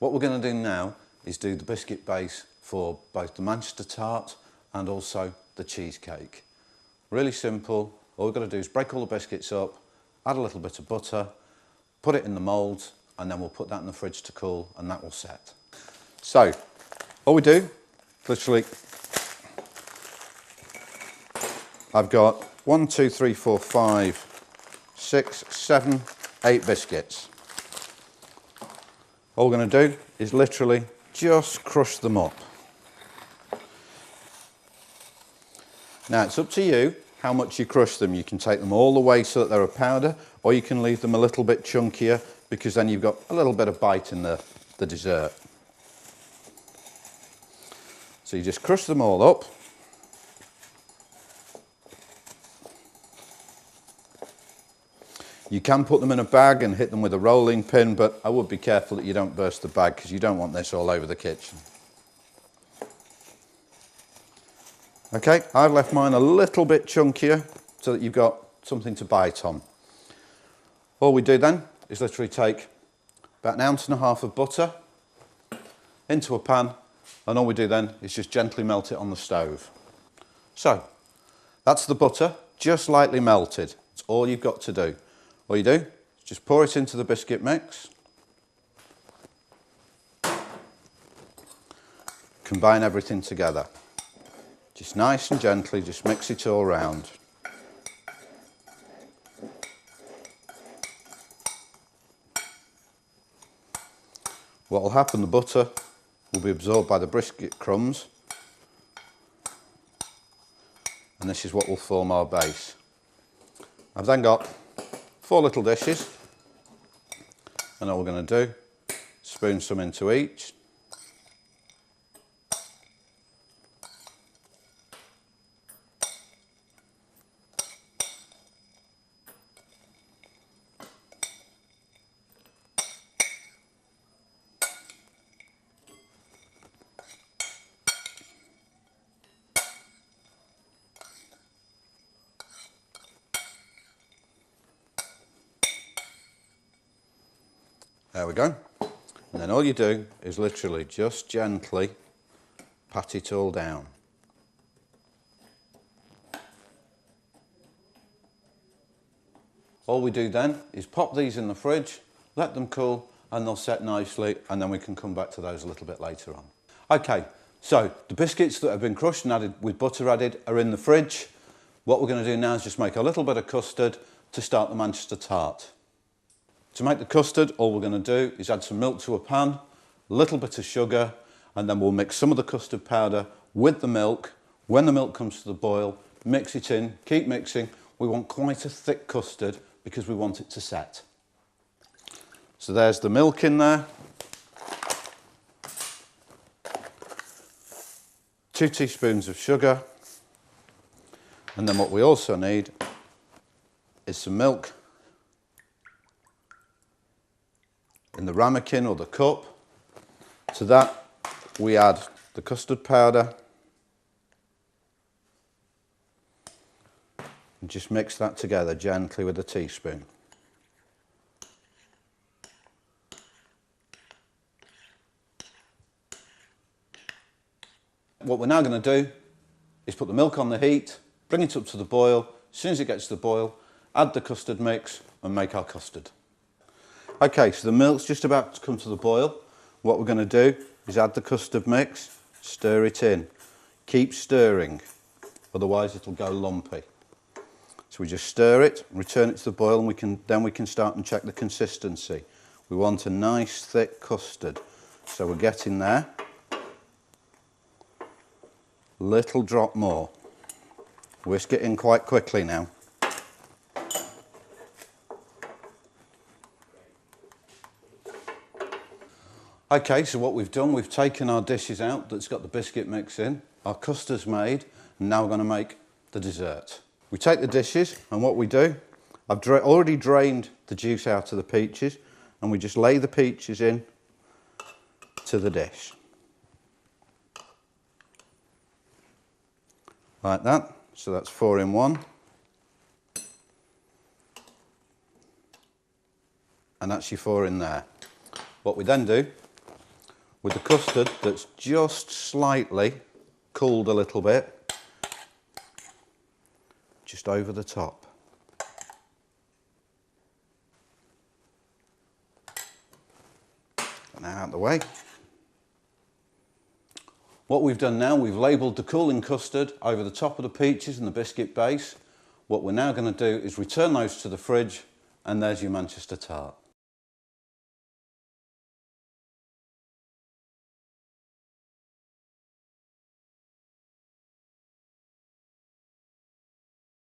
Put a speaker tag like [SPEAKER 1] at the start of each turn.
[SPEAKER 1] What we're going to do now is do the biscuit base for both the Manchester tart and also the cheesecake. Really simple. All we've got to do is break all the biscuits up, add a little bit of butter, put it in the mould, and then we'll put that in the fridge to cool, and that will set. So, all we do, literally, I've got 1, 2, 3, 4, 5, 6, 7, 8 biscuits. All we're going to do is literally just crush them up. Now it's up to you how much you crush them. You can take them all the way so that they're a powder, or you can leave them a little bit chunkier because then you've got a little bit of bite in the dessert. So you just crush them all up. You can put them in a bag and hit them with a rolling pin, but I would be careful that you don't burst the bag because you don't want this all over the kitchen. Okay, I've left mine a little bit chunkier so that you've got something to bite on. All we do then is literally take about 1.5 ounces of butter into a pan, and all we do then is just gently melt it on the stove. So, that's the butter, just lightly melted. That's all you've got to do. All you do is just pour it into the biscuit mix, combine everything together. Just nice and gently, just mix it all around. What will happen, the butter will be absorbed by the biscuit crumbs, and this is what will form our base. I've then got 4 little dishes, and all we're going to do, spoon some into each. There we go. And then all you do is literally just gently pat it all down. All we do then is pop these in the fridge, let them cool, and they'll set nicely, and then we can come back to those a little bit later on. Okay, so the biscuits that have been crushed and added with butter added are in the fridge. What we're going to do now is just make a little bit of custard to start the Manchester tart. To make the custard, all we're going to do is add some milk to a pan, a little bit of sugar, and then we'll mix some of the custard powder with the milk. When the milk comes to the boil, mix it in, keep mixing. We want quite a thick custard because we want it to set. So there's the milk in there. 2 teaspoons of sugar. And then what we also need is some milk in the ramekin or the cup. To that we add the custard powder and just mix that together gently with a teaspoon. What we're now going to do is put the milk on the heat, bring it up to the boil. As soon as it gets to the boil, add the custard mix and make our custard. Okay, so the milk's just about to come to the boil. What we're going to do is add the custard mix, stir it in. Keep stirring, otherwise it'll go lumpy. So we just stir it, return it to the boil, and then we can start and check the consistency. We want a nice thick custard, so we're getting there. Little drop more. Whisk it in quite quickly now. Okay, so what we've done, we've taken our dishes out that's got the biscuit mix in, our custard's made, and now we're going to make the dessert. We take the dishes, and what we do, I've already drained the juice out of the peaches, and we just lay the peaches in to the dish. Like that, so that's 4 in 1. And that's your 4 in there. What we then do with the custard that's just slightly cooled a little bit, just over the top. Now out of the way. What we've done now, we've labelled the cooling custard over the top of the peaches and the biscuit base. What we're now going to do is return those to the fridge, and there's your Manchester tart.